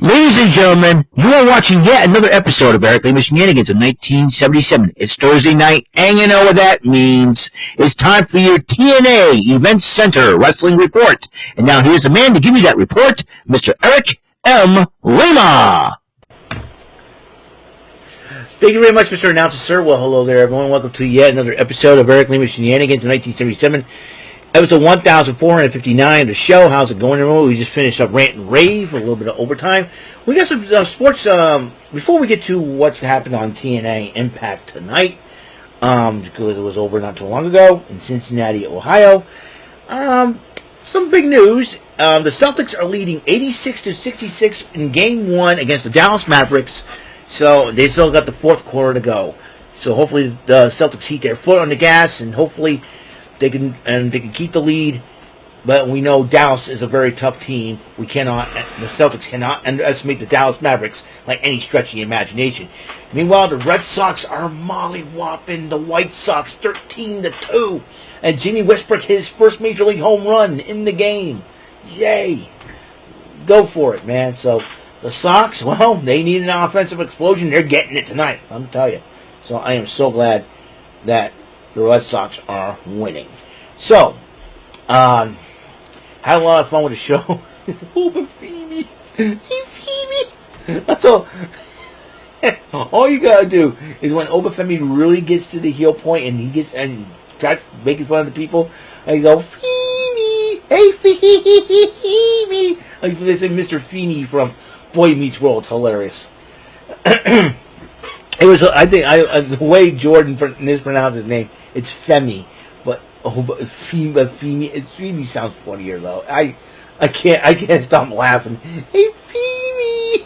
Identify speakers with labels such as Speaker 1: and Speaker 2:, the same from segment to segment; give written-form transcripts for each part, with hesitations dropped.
Speaker 1: Ladies and gentlemen, you are watching yet another episode of Eric Lima Shenanigans of 1977. It's Thursday night, and you know what that means. It's time for your TNA Event Center Wrestling Report. And now here's the man to give you that report, Mr. Eric M. Lima.
Speaker 2: Thank you very much, Mr. Announcer, sir. Well, hello there, everyone. Welcome to yet another episode of Eric Lima Shenanigans of 1977. Episode 1459 of the show. How's it going, everyone? We just finished up Rant and Rave, a little bit of overtime. We got some sports, before we get to what's happened on TNA Impact tonight, because it was over not too long ago in Cincinnati, Ohio. Some big news. The Celtics are leading 86-66 in Game 1 against the Dallas Mavericks, so they still got the fourth quarter to go. So hopefully the Celtics keep their foot on the gas, and hopefully they can keep the lead, but we know Dallas is a very tough team. The Celtics cannot underestimate the Dallas Mavericks like any stretch of the imagination. Meanwhile, the Red Sox are molly-whopping the White Sox 13-2, and Jimmy Westbrook hit his first Major League home run in the game. Yay! Go for it, man. So the Sox, well, they need an offensive explosion. They're getting it tonight, I'm telling you. So I am so glad that the Red Sox are winning. So, had a lot of fun with the show. Oh, but Phoebe. That's all. All you gotta do is when Obafemi really gets to the heel point and starts making fun of the people, and you go, Phoebe, hey Phoebe. Like they say Mr. Feeney from Boy Meets World. It's hilarious. It was, I think, the way Jordan mispronounced his name, it's Femi, but Phoebe sounds funnier though. I can't stop laughing. Hey Phoebe,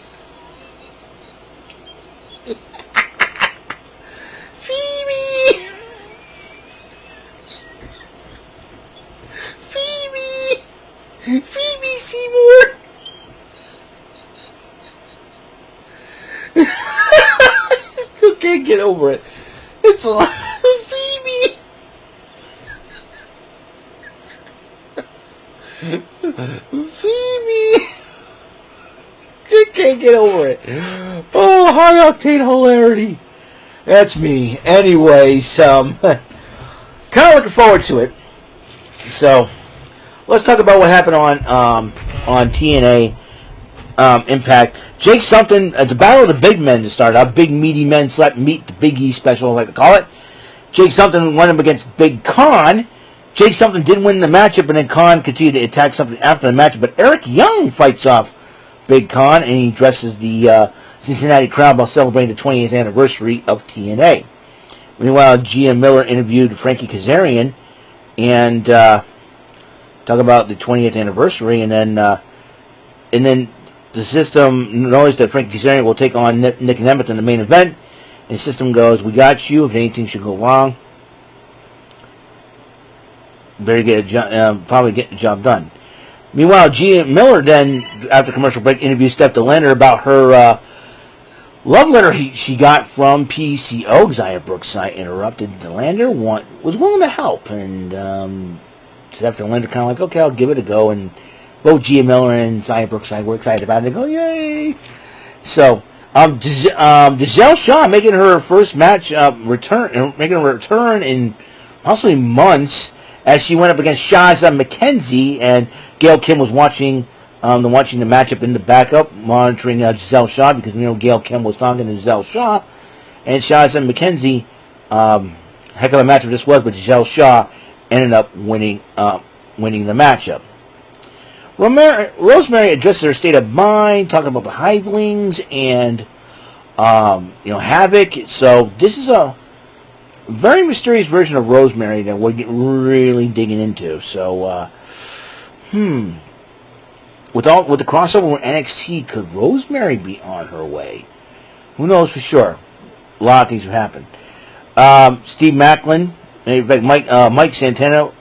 Speaker 2: Phoebe Seymour. Still can't get over it. It's a Phoebe. Phoebe. Just can't get over it. Oh, high octane hilarity. That's me. Anyways, kind of looking forward to it. So, let's talk about what happened on TNA. Impact. Jake something. It's a battle of the big men to start out. Big meaty men slap meat. The Big E special, I like to call it. Jake something went up against Big Con. Jake something did win the matchup, and then Con continued to attack something after the matchup. But Eric Young fights off Big Con, and he dresses the Cincinnati crowd while celebrating the 20th anniversary of TNA. Meanwhile, Gia Miller interviewed Frankie Kazarian and talk about the 20th anniversary, and then the system knows that Frankie Kazarian will take on Nick Nemeth in the main event. And the system goes, we got you. If anything should go wrong, better probably get the job done. Meanwhile, Gia Miller then, after commercial break, interviewed Steph DeLander about her love letter she got from PCO. Xia Brookside interrupted. DeLander was willing to help. And Steph DeLander kind of like, okay, I'll give it a go. And both Gia Miller and Xia Brookside were excited about it. They go, yay! So, Giselle Shaw making her first match making a return in possibly months, as she went up against Shaza McKenzie, and Gail Kim was watching the matchup in the backup, monitoring Giselle Shaw, because we know Gail Kim was talking to Giselle Shaw, and Shaza McKenzie, heck of a matchup this was, but Giselle Shaw ended up winning the matchup. Rosemary addresses her state of mind, talking about the Hivelings and Havoc. So this is a very mysterious version of Rosemary that we're really digging into. So, with the crossover with NXT, could Rosemary be on her way? Who knows for sure? A lot of things have happened. Steve Macklin, in fact, Mike Santana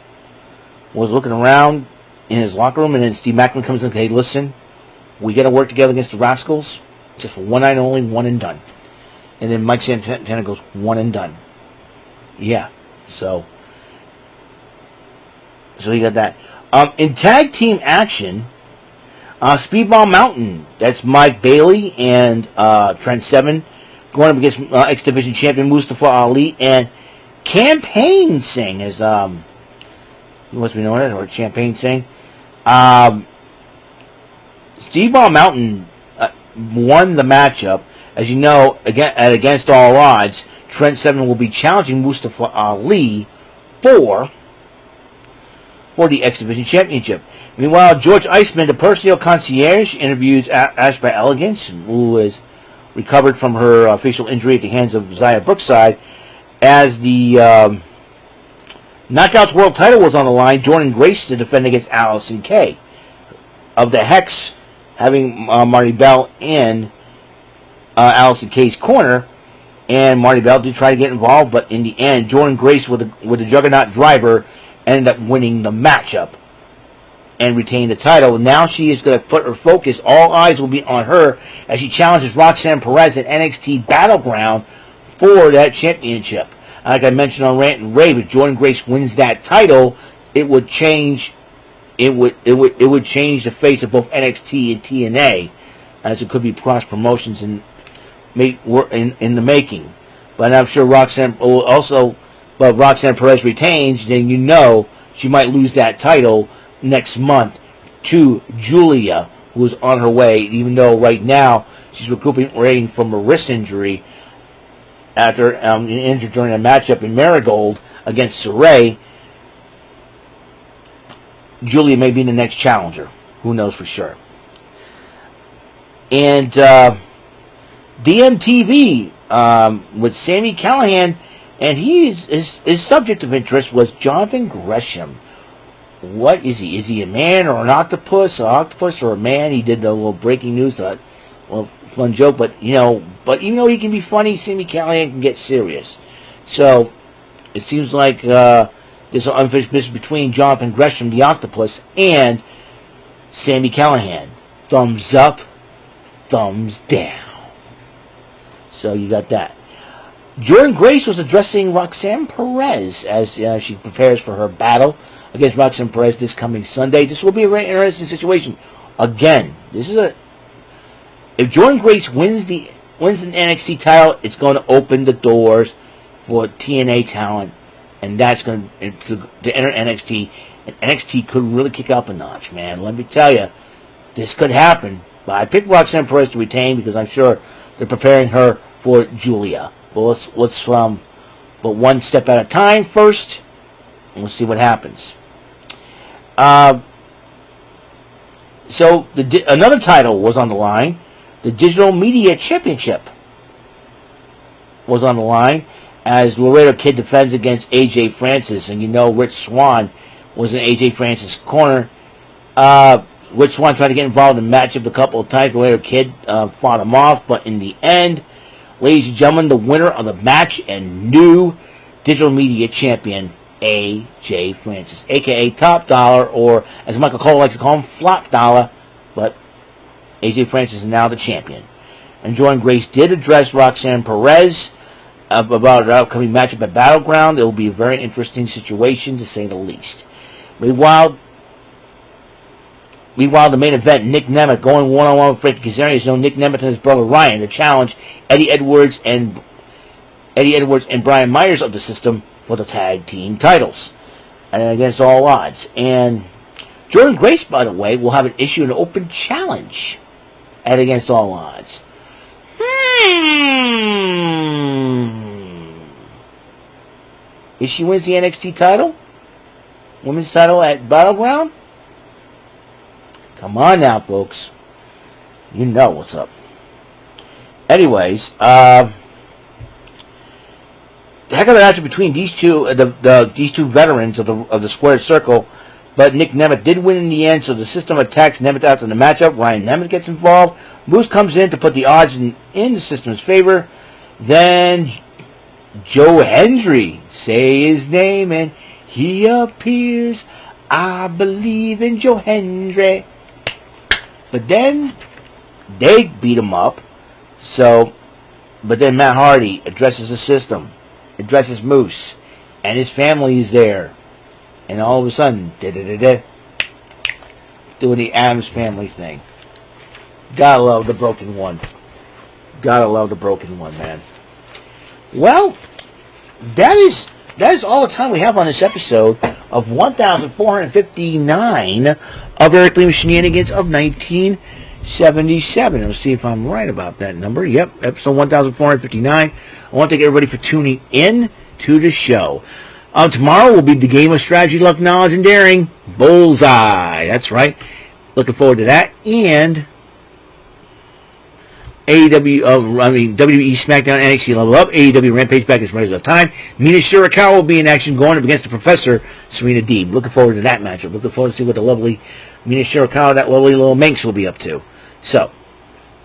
Speaker 2: was looking around in his locker room, and then Steve Macklin comes in and says, hey, listen, we got to work together against the Rascals, just for one night only, one and done. And then Mike Santana goes, one and done. Yeah, so you got that. In tag team action, Speedball Mountain. That's Mike Bailey and Trent Seven going up against X Division champion Mustafa Ali and Campaign Singh, as he must be known as, or Champagne Singh. Speedball Mountain won the matchup. As you know, against all odds, Trent Seven will be challenging Mustafa Ali for the X Division Championship. Meanwhile, George Iceman, the personal concierge, interviews Ashby Elegance, who is recovered from her facial injury at the hands of Zaya Brookside, as the Knockouts World title was on the line. Jordan Grace to defend against Allison Kay. Of the Hex, having Marty Bell in Allison Kay's corner, and Marty Bell did try to get involved, but in the end, Jordan Grace with the Juggernaut driver ended up winning the matchup and retained the title. Now she is going to put her focus. All eyes will be on her as she challenges Roxanne Perez at NXT Battleground for that championship. Like I mentioned on Rant and Rave, if Jordan Grace wins that title, it would change. It would change the face of both NXT and TNA, as it could be cross promotions in the making. But I'm sure Roxanne will also. But if Roxanne Perez retains, then you know she might lose that title next month to Julia, who's on her way, even though right now she's recuperating from a wrist injury after injured during a matchup in Marigold against Saray. Julia may be the next challenger. Who knows for sure. And DMTV with Sami Callihan, and his subject of interest was Jonathan Gresham. What is he? Is he a man or an octopus? An octopus or a man? He did the little breaking news, fun joke, but even though he can be funny, Sami Callihan can get serious. So it seems like there's an unfinished business between Jonathan Gresham, the octopus, and Sami Callihan. Thumbs up, thumbs down. So you got that. Jordan Grace was addressing Roxanne Perez as she prepares for her battle against Roxanne Perez this coming Sunday. This will be a very interesting situation. Again, if Jordan Grace wins an NXT title, it's going to open the doors for TNA talent, and that's going to enter NXT. And NXT could really kick up a notch, man. Let me tell you, this could happen. But I picked Roxanne Perez to retain because I'm sure they're preparing her for Julia. But let's one step at a time first, and we'll see what happens. So another title was on the line. The Digital Media Championship was on the line as Laredo Kid defends against AJ Francis, and Rich Swann was in AJ Francis' corner. Rich Swann tried to get involved in the matchup a couple of times. Laredo Kid fought him off, but in the end, ladies and gentlemen, the winner of the match and new Digital Media Champion, AJ Francis, a.k.a. Top Dollar, or as Michael Cole likes to call him, Flop Dollar, but AJ Francis is now the champion. And Jordan Grace did address Roxanne Perez about an upcoming matchup at Battleground. It will be a very interesting situation, to say the least. Meanwhile, the main event, Nick Nemeth going one-on-one with Frankie Kazarian. Is known Nick Nemeth and his brother Ryan to challenge Eddie Edwards and Brian Myers of the System for the tag team titles, and against all odds. And Jordan Grace, by the way, will have an open challenge at Against All Odds. If she wins the NXT title, women's title at Battleground, come on now, folks. You know what's up. Anyways, heck of an matchup between these two, these two veterans of the squared circle. But Nick Nemeth did win in the end, so the System attacks Nemeth after the matchup. Ryan Nemeth gets involved. Moose comes in to put the odds in the System's favor. Then Joe Hendry, say his name, and he appears. I believe in Joe Hendry. But then they beat him up. But then Matt Hardy addresses the System, addresses Moose, and his family is there. And all of a sudden, doing the Addams Family thing. Gotta love the broken one. Gotta love the broken one, man. Well, that is all the time we have on this episode of 1,459 of Eric Lima Shenanigans of 1977. Let's see if I'm right about that number. Yep, episode 1,459. I want to thank everybody for tuning in to the show. Tomorrow will be the game of strategy, luck, knowledge, and daring. Bullseye. That's right. Looking forward to that. And WWE SmackDown, NXT Level Up, AEW Rampage back as much as time. Mina Shirakawa will be in action going up against the Professor, Serena Deeb. Looking forward to that matchup. Looking forward to see what the lovely Mina Shirakawa, that lovely little Manx, will be up to. So,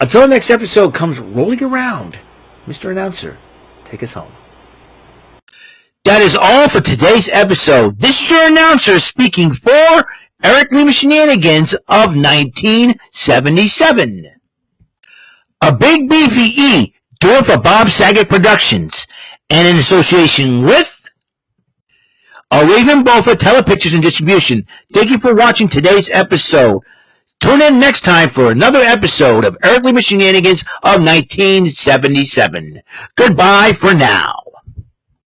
Speaker 2: until the next episode comes rolling around, Mr. Announcer, take us home.
Speaker 1: That is all for today's episode. This is your announcer speaking for Eric Lima Shenanigans of 1977. A Big Beefy E, doing for Bob Saget Productions, and in association with a Raven Bofa Telepictures and Distribution. Thank you for watching today's episode. Tune in next time for another episode of Eric Lima Shenanigans of 1977. Goodbye for now.